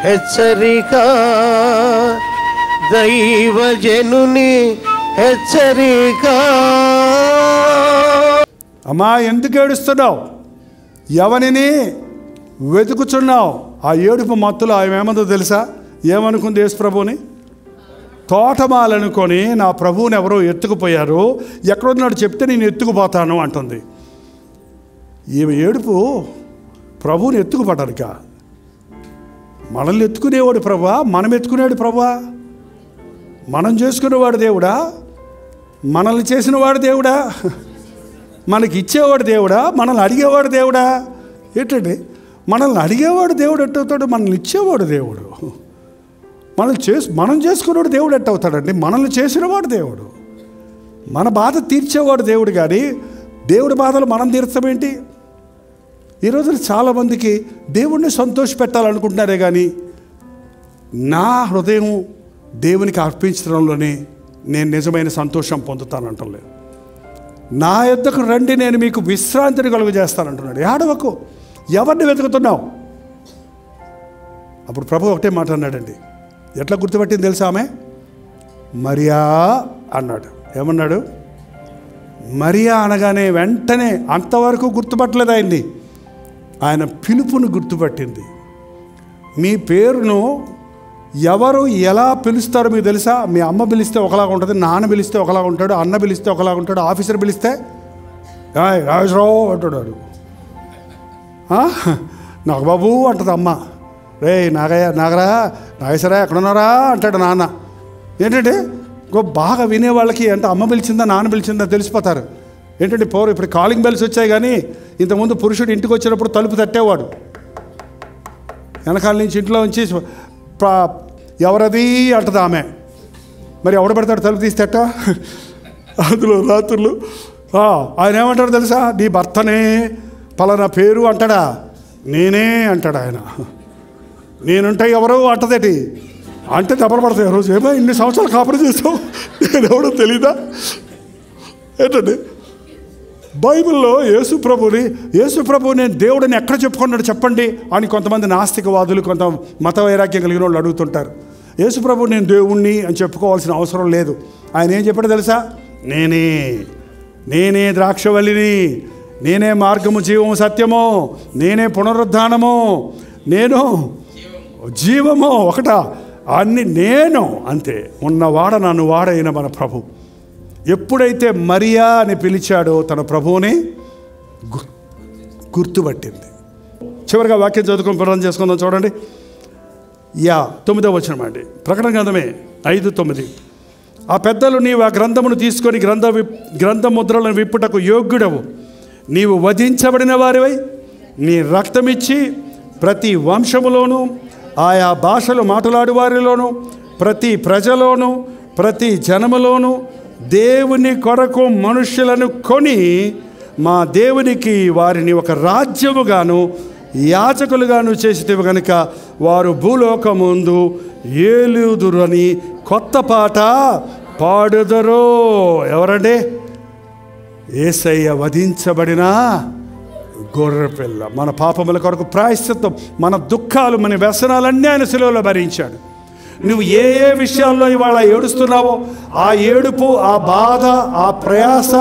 హెచ్చరిక, దైవజనుని హెచ్చరిక. అమ్మా ఎందుకు ఏడుస్తున్నావు? ఎవరిని వెతుకుచున్నావు? ఆ ఏడుపు మత్తులో ఆమె ఏమందో తెలుసా? ఏమనుకుంది యేసు ప్రభువుని? తోటమాలనుకొని నా ప్రభువుని ఎవరో ఎత్తుకుపోయారు, ఎక్కడున్నాడు చెప్తే నేను ఎత్తుకుపోతాను అంటుంది. ఈమె ఏడుపు ప్రభువుని ఎత్తుకుపడ్డారుక. మనల్ని ఎత్తుకునేవాడు ప్రభువా? మనం ఎత్తుకునేవాడు ప్రభువా? మనం చేసుకునేవాడు దేవుడా? మనల్ని చేసినవాడు దేవుడా? మనకి ఇచ్చేవాడు దేవుడా? మనల్ని అడిగేవాడు దేవుడా? ఏంటండి, మనల్ని అడిగేవాడు దేవుడు ఎట్టవుతాడు? మనల్ని ఇచ్చేవాడు దేవుడు. మనం చేసుకునేవాడు దేవుడు ఎట్టవుతాడండి? మనల్ని చేసినవాడు దేవుడు. మన బాధ తీర్చేవాడు దేవుడు. కానీ దేవుడి బాధలు మనం తీర్చమేంటి? ఈ రోజున చాలామందికి దేవుణ్ణి సంతోషపెట్టాలనుకుంటున్నారే కానీ నా హృదయం దేవునికి అర్పించడంలోనే నేను నిజమైన సంతోషం పొందుతానంటలేదు. నా యొద్దకు రండి, నేను మీకు విశ్రాంతిని కలుగజేస్తానంటున్నాడు. ఏడవకు, ఎవరిని వెతుకుతున్నావు? అప్పుడు ప్రభు ఒకటే మాట అన్నాడండి. ఎట్లా గుర్తుపట్టింది తెలుసా ఆమె? మరియా అన్నాడు. ఏమన్నాడు? మరియా అనగానే వెంటనే అంతవరకు గుర్తుపట్టలేదు ఆయన్ని. ఆయన పిలుపును గుర్తుపట్టింది. మీ పేరును ఎవరు ఎలా పిలుస్తారో మీకు తెలుసా? మీ అమ్మ పిలిస్తే ఒకలాగా ఉంటుంది, నాన్న పిలిస్తే ఒకలాగా ఉంటాడు, అన్న పిలిస్తే ఒకలాగా ఉంటాడు, ఆఫీసర్ పిలిస్తే రాజరావు అంటాడు. నాగబాబు అంటుంది అమ్మ. రే నాగరా నాగేశ్వరా ఎక్కడున్నారా అంటాడు నాన్న. ఏంటంటే బాగా వినేవాళ్ళకి అంటే అమ్మ పిలిచిందా నాన్న పిలిచిందా తెలిసిపోతారు. ఏంటంటే ఇప్పుడు కాలింగ్ బెల్స్ వచ్చాయి, కానీ ఇంతకుముందు పురుషుడు ఇంటికి వచ్చినప్పుడు తలుపు తట్టేవాడు. వెనకాల నుంచి ఇంట్లో నుంచి ఎవరది అంటది ఆమె. మరి ఎవడ పెడతాడు తలుపు తీస్తేట? అందులో రాత్రులు ఆయన ఏమంటాడు తెలుసా? నీ భర్తనే పలానా పేరు అంటాడా? నేనే అంటాడు ఆయన. నేనుంటే ఎవరు అంటదేటి అంటే దెబ్బలు పడతాయి. రోజు ఏమో ఇన్ని సంవత్సరాలు కాపురం చేస్తావు, నేను ఎవడో తెలీదా? ఏంటండి బైబిల్లో యేసు ప్రభువు నేను దేవుడిని ఎక్కడ చెప్పుకున్నాడు చెప్పండి అని కొంతమంది నాస్తికవాదులు, కొంత మత వైరాగ్యం కలిగిన వాళ్ళు అడుగుతుంటారు. యేసు ప్రభువు నేను దేవుణ్ణి అని చెప్పుకోవాల్సిన అవసరం లేదు. ఆయన ఏం చెప్పాడో తెలుసా? నేనే ద్రాక్షవల్లిని, నేనే మార్గము జీవము సత్యము, నేనే పునరుద్ధానము, నేను జీవము. ఒకట అన్ని నేను, అంతే. ఉన్నవాడ నన్ను వాడైన మన ప్రభు ఎప్పుడైతే మరియా అని పిలిచాడో తన ప్రభువుని గుర్తుపట్టింది. చివరిగా వాక్యం చదువుకొని ప్రార్థన చేసుకుందాం. చూడండి 9వ వచనం అండి, ప్రకటన గ్రంథమే 5:9. ఆ పెద్దలు నీవు ఆ గ్రంథమును తీసుకొని గ్రంథ ముద్రలను విప్పుటకు యోగ్యుడవు. నీవు వధించబడిన వారివై నీ రక్తమిచ్చి ప్రతి వంశములోను ఆయా భాషలు మాట్లాడు వారిలోను ప్రతి ప్రజలోను ప్రతి జనములోను దేవుని కొరకు మనుష్యులను కొని మా దేవునికి వారిని ఒక రాజ్యముగాను యాజకులుగాను చేసితివి గనుక వారు భూలోకముందు ఏలుదురు అని కొత్త పాట పాడుదరు. ఎవరండి? యేసయ్య వధించబడిన గొర్రెపిల్ల. మన పాపముల కొరకు ప్రాయశ్చిత్తం, మన దుఃఖాలు, మన వ్యసనాలన్నీ ఆయన శిలువలో భరించాడు. నువ్వు ఏ విషయాల్లో ఇవాళ ఏడుస్తున్నావో ఆ ఏడుపు, ఆ బాధ, ఆ ప్రయాస,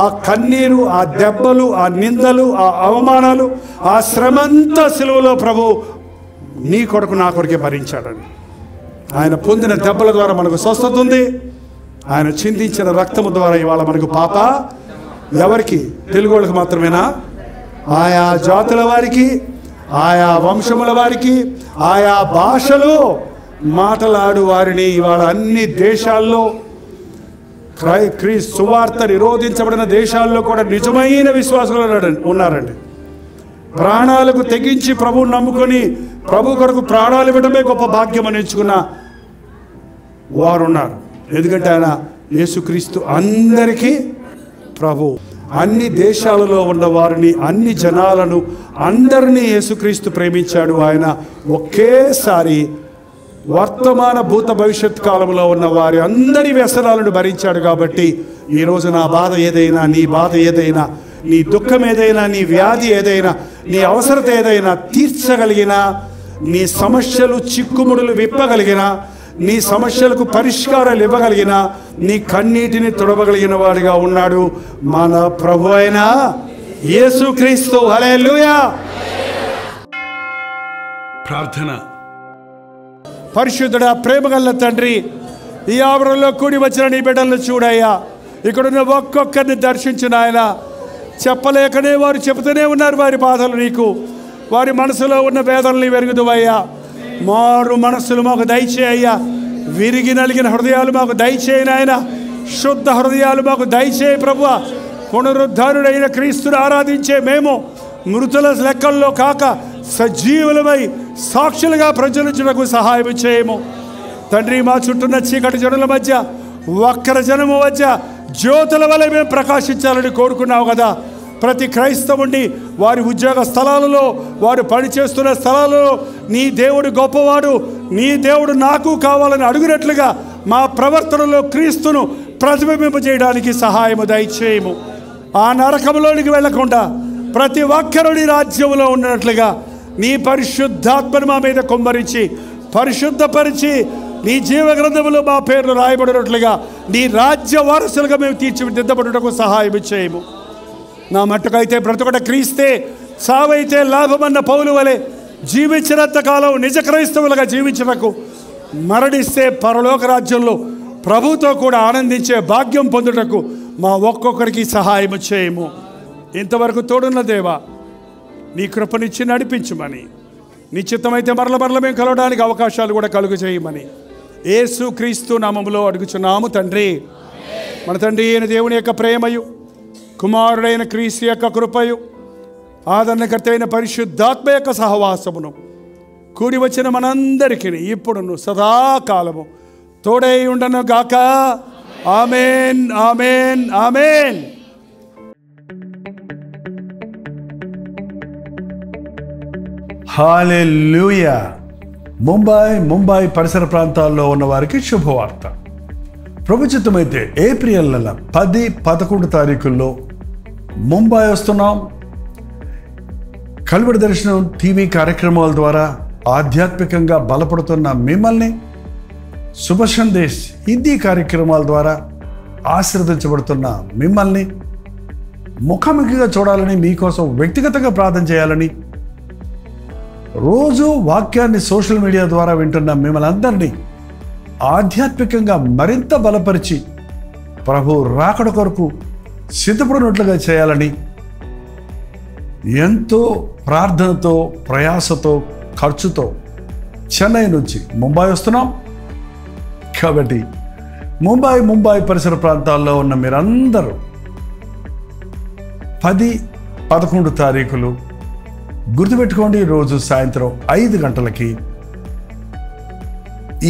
ఆ కన్నీరు, ఆ దెబ్బలు, ఆ నిందలు, ఆ అవమానాలు, ఆ శ్రమంతా శిలువలో ప్రభు నీ కొరకు నా కొరకే భరించాడని. ఆయన పొందిన దెబ్బల ద్వారా మనకు స్వస్థత ఉంది. ఆయన చిందించిన రక్తము ద్వారా ఇవాళ మనకు పాప. ఎవరికి? తెలుగు వాళ్ళకి మాత్రమేనా? ఆయా జాతుల వారికి, ఆయా వంశముల వారికి, ఆయా భాషలు మాట్లాడు వారిని ఇవాళ అన్ని దేశాల్లో క్రీస్తు సువార్త నిరోధించబడిన దేశాల్లో కూడా నిజమైన విశ్వాసులు ఉన్నారండి. ప్రాణాలకు తెగించి ప్రభువుని నమ్ముకొని ప్రభు కొరకు ప్రాణాలు ఇవ్వడమే గొప్ప భాగ్యం అని ఎంచుకున్న వారు ఉన్నారు. ఎందుకంటే ఆయన యేసుక్రీస్తు అందరికీ ప్రభు. అన్ని దేశాలలో ఉన్న వారిని, అన్ని జనాలను, అందరినీ యేసుక్రీస్తు ప్రేమించాడు. ఆయన ఒకేసారి వర్తమాన భూత భవిష్యత్ కాలంలో ఉన్న వారి అందరి వ్యసనాలను భరించాడు. కాబట్టి ఈరోజు నా బాధ ఏదైనా, నీ బాధ ఏదైనా, నీ దుఃఖం ఏదైనా, నీ వ్యాధి ఏదైనా, నీ అవసరత ఏదైనా తీర్చగలిగిన నీ సమస్యలు చిక్కుముడులు విప్పగలిగిన, నీ సమస్యలకు పరిష్కారాలు ఇవ్వగలిగిన, నీ కన్నీటిని తుడవగలిగిన వాడిగా ఉన్నాడు మన ప్రభు అయిన యేసుక్రీస్తు. హల్లెలూయా. ప్రార్థన. పరిశుద్ధుడా, ప్రేమగల తండ్రి, ఈ ఆవరణలో కూడి వచ్చిన నీ బిడ్డలను చూడయ్యా. ఇక్కడున్న ఒక్కొక్కరిని దర్శించిన ఆయన, చెప్పలేకనే వారు చెబుతూనే ఉన్నారు వారి బాధలు నీకు. వారి మనసులో ఉన్న వేదనని వెరుగుదువయ్యా. మారు మనస్సులు మాకు దయచేయ్యా. విరిగి నలిగిన హృదయాలు మాకు దయచేయని ఆయన. శుద్ధ హృదయాలు మాకు దయచేయి ప్రభువా. పునరుద్ధారుడైన క్రీస్తుని ఆరాధించే మేము మృతుల లెక్కల్లో కాక సజీవులమై సాక్షులుగా ప్రజలించుటకు సహాయం చేయము తండ్రి. మా చుట్టూన్న చీకటి జనుల మధ్య, వక్ర జనము మధ్య జ్యోతుల వలె మేము ప్రకాశించాలని కోరుకున్నావు కదా. ప్రతి క్రైస్తవుని వారి ఉద్యోగ స్థలాలలో, వారు పనిచేస్తున్న స్థలాలలో నీ దేవుడు గొప్పవాడు, నీ దేవుడు నాకు కావాలని అడుగునట్లుగా మా ప్రవర్తనలో క్రీస్తును ప్రతిబింబింపజేయడానికి సహాయము దయచేయము. ఆ నరకంలోనికి వెళ్లకుండా ప్రతి ఒక్కరుని రాజ్యంలో ఉన్నట్లుగా నీ పరిశుద్ధాత్మను మా మీద కుమ్మరించి పరిశుద్ధపరిచి నీ జీవ గ్రంథములో మా పేర్లు రాయబడినట్లుగా నీ రాజ్య వారసులుగా మేము తీర్చిదిద్దబడుటకు సహాయం చేయము. నా మట్టుకైతే బ్రతుకట క్రీస్తే, సావైతే లాభమన్న పౌలు వలె జీవించినంత కాలం నిజ క్రైస్తవులుగా జీవించటకు, మరణిస్తే పరలోక రాజ్యంలో ప్రభుతో కూడా ఆనందించే భాగ్యం పొందుటకు మా ఒక్కొక్కరికి సహాయం చేయము. ఇంతవరకు తోడున్న దేవా, నీ కృపనిచ్చి నడిపించమని, నిశ్చితమైతే మరల మేము కలవడానికి అవకాశాలు కూడా కలుగు చేయమని యేసు క్రీస్తు నామములో అడుగుచున్నాము తండ్రి. మన తండ్రి అయిన దేవుని యొక్క ప్రేమయు, కుమారుడైన క్రీస్తు యొక్క కృపయు, ఆదరణకర్త అయిన పరిశుద్ధాత్మ యొక్క సహవాసమును కూడి వచ్చిన మనందరికీ ఇప్పుడును సదాకాలము తోడై ఉండను గాక. ఆమేన్, ఆమేన్, ఆమేన్. హల్లెలూయా. ముంబై పరిసర ప్రాంతాల్లో ఉన్న వారికి శుభవార్త. ప్రభుత్వమైతే ఏప్రిల్ నెల 10, 11 తారీఖుల్లో ముంబై వస్తున్నాం. కల్వరి దర్శనం టీవీ కార్యక్రమాల ద్వారా ఆధ్యాత్మికంగా బలపడుతున్న మిమ్మల్ని, శుభ సందేశ్ హిందీ కార్యక్రమాల ద్వారా ఆశీర్వదించబడుతున్న మిమ్మల్ని ముఖాముఖిగా చూడాలని, మీకోసం వ్యక్తిగతంగా ప్రార్థన చేయాలని, రోజు వాక్యాన్ని సోషల్ మీడియా ద్వారా వింటున్న మిమ్మల్ని అందరినీ ఆధ్యాత్మికంగా మరింత బలపరిచి ప్రభు రాకడ కొరకు సిద్ధపడినట్లుగా చేయాలని ఎంతో ప్రార్థనతో, ప్రయాసతో, ఖర్చుతో చెన్నై నుంచి ముంబై వస్తున్నాం. కాబట్టి ముంబై పరిసర ప్రాంతాల్లో ఉన్న మీరందరూ 10, 11 తారీఖులు గుర్తుపెట్టుకోండి. రోజు సాయంత్రం 5 గంటలకి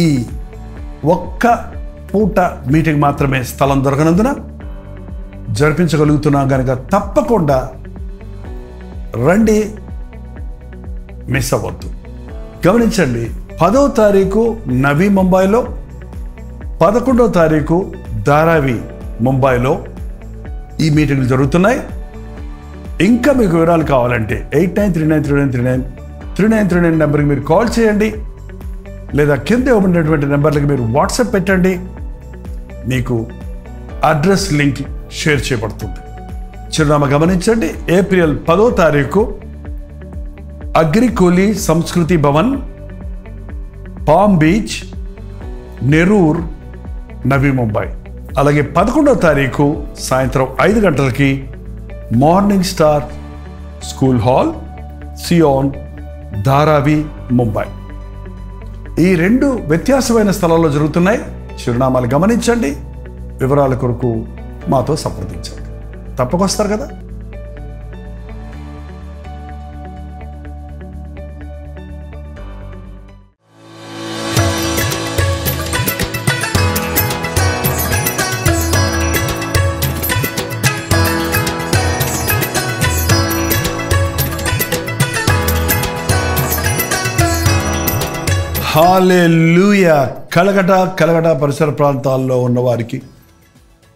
ఈ ఒక్క పూట మీటింగ్ మాత్రమే స్థలం దొరకనందున జరిపించగలుగుతున్నాం కనుక తప్పకుండా రండి, మిస్ అవ్వద్దు. గమనించండి, 10వ తారీఖు నవీ ముంబైలో, 11వ తారీఖు ధారావి ముంబైలో ఈ మీటింగ్లు జరుగుతున్నాయి. ఇంకా మీకు వివరాలు కావాలంటే 8939393939 నెంబర్కి మీరు కాల్ చేయండి, లేదా కింద ఇవ్వబడినటువంటి నెంబర్లకి మీరు వాట్సాప్ పెట్టండి. మీకు అడ్రస్ లింక్ షేర్ చేయబడుతుంది. చిరునామా గమనించండి, ఏప్రిల్ 10వ తారీఖు అగ్రికోలి సంస్కృతి భవన్, పామ్ బీచ్, నెరూర్, నవీ ముంబై. అలాగే 11వ తారీఖు సాయంత్రం 5 గంటలకి మార్నింగ్ స్టార్ స్కూల్ హాల్, సియోన్, ధారావి, ముంబై. ఈ 2 వ్యత్యాసమైన స్థలాల్లో జరుగుతున్నాయి. చిరునామాలు గమనించండి. వివరాల కొరకు మాతో సంప్రదించండి. తప్పకొస్తారు కదా. హల్లెలూయా. కలగట పరిసర ప్రాంతాల్లో ఉన్నవారికి,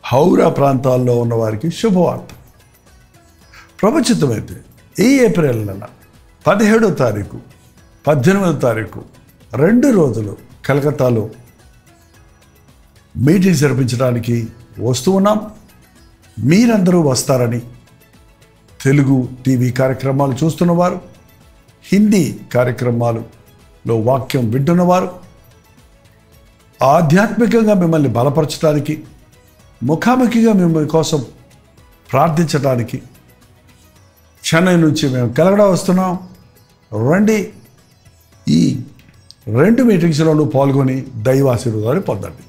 హౌరా ప్రాంతాల్లో ఉన్నవారికి శుభవార్త. ప్రభుత్వమైతే ఈ ఏప్రిల్ నెల 17వ తారీఖు 18వ తారీఖు 2 రోజులు కలకత్తాలో మీటింగ్ జరిపించడానికి వస్తూ ఉన్నాం. మీరందరూ వస్తారని, తెలుగు టీవీ కార్యక్రమాలు చూస్తున్నవారు, హిందీ కార్యక్రమాలలో వాక్యం వింటున్నవారు, ఆధ్యాత్మికంగా మిమ్మల్ని బలపరచడానికి, ముఖాముఖిగా మిమ్మల్ని కోసం ప్రార్థించడానికి చెన్నై నుంచి మేము కలకడా వస్తున్నాం. రండి, ఈ 2 మీటింగ్స్లోనూ పాల్గొని దైవాశీర్వాదాలు పొందండి.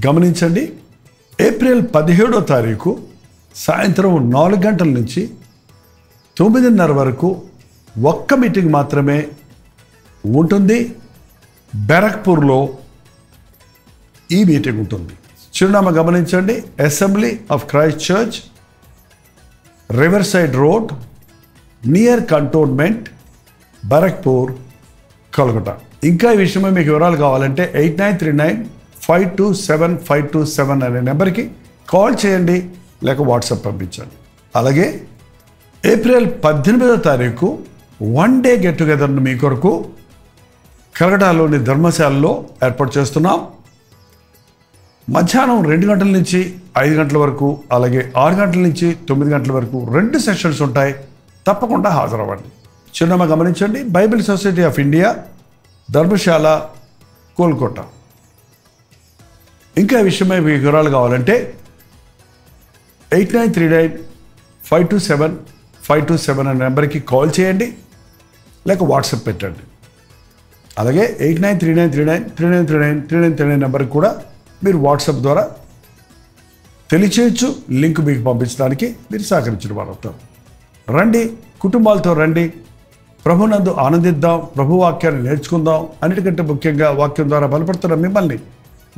గమనించండి, ఏప్రిల్ 17వ తారీఖు సాయంత్రం 4 గంటల నుంచి 9:30 వరకు ఒక్క మీటింగ్ మాత్రమే ఉంటుంది. బెరక్పూర్లో ఈ మీటింగ్ ఉంటుంది. చిరునామా గమనించండి, assembly of Christ church, river side road, near cantonment, Barrackpore, Kolkata. ఇంకా ఈ విషయమై మీకు వివరాలు కావాలంటే 8939527527 అనే నెంబర్కి కాల్ చేయండి, లేక వాట్సాప్ పంపించండి. అలాగే ఏప్రిల్ 18వ తారీఖు 1 డే గెట్ టుగెదర్ను మీ కొరకు కలకటాలోని ధర్మశాలలో ఏర్పాటు చేస్తున్నాం. మధ్యాహ్నం 2 గంటల నుంచి 5 గంటల వరకు, అలాగే 6 గంటల నుంచి 9 గంటల వరకు 2 సెషన్స్ ఉంటాయి. తప్పకుండా హాజరవ్వండి. చిరునామా గమనించండి, Bible society of India, Dharamshala, Kolkata. ఇంకా ఈ విషయమై మీకు వివరాలు కావాలంటే 8939527527 అనే నెంబర్కి కాల్ చేయండి, లేక వాట్సాప్ పెట్టండి. అలాగే 8939393939 నెంబర్కి కూడా మీరు వాట్సాప్ ద్వారా తెలియచేయచ్చు. లింక్ మీకు పంపించడానికి మీరు సహకరించిన వారు అవుతారు. రండి, కుటుంబాలతో రండి, ప్రభునందు ఆనందిద్దాం, ప్రభు వాక్యాన్ని నేర్చుకుందాం. అన్నిటికంటే ముఖ్యంగా వాక్యం ద్వారా బలపడుతున్న మిమ్మల్ని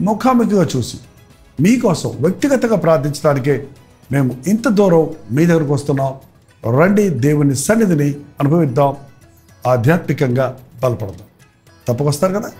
ముఖాముఖిగా చూసి మీకోసం వ్యక్తిగతంగా ప్రార్థించడానికే మేము ఇంత దూరం మీ దగ్గరకు వస్తున్నాం. రండి, దేవుని సన్నిధిని అనుభవిద్దాం, ఆధ్యాత్మికంగా బలపడదాం. తప్పకొస్తారు కదా.